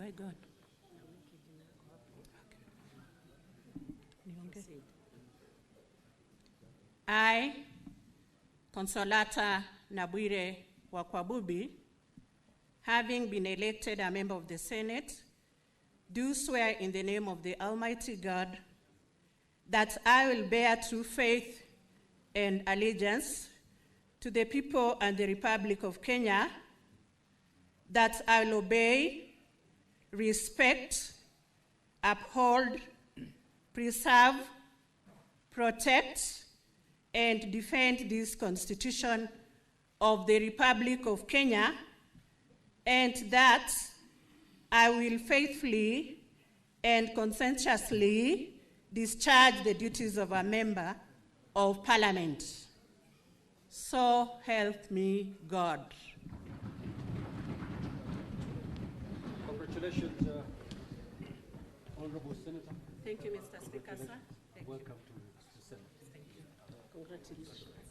I gone? I, Consolata Wakwabubi, having been elected a member of the Senate, do swear in the name of the Almighty God that I will bear true faith and allegiance to the people and the Republic of Kenya, that I will obey, respect, uphold, preserve, protect, and defend this Constitution of the Republic of Kenya, and that I will faithfully and conscientiously discharge the duties of a member of Parliament. So help me God. Congratulations, Honorable Senator. Thank you, Mr. Speaker, sir. Welcome to the Senate. Thank you. Congratulations.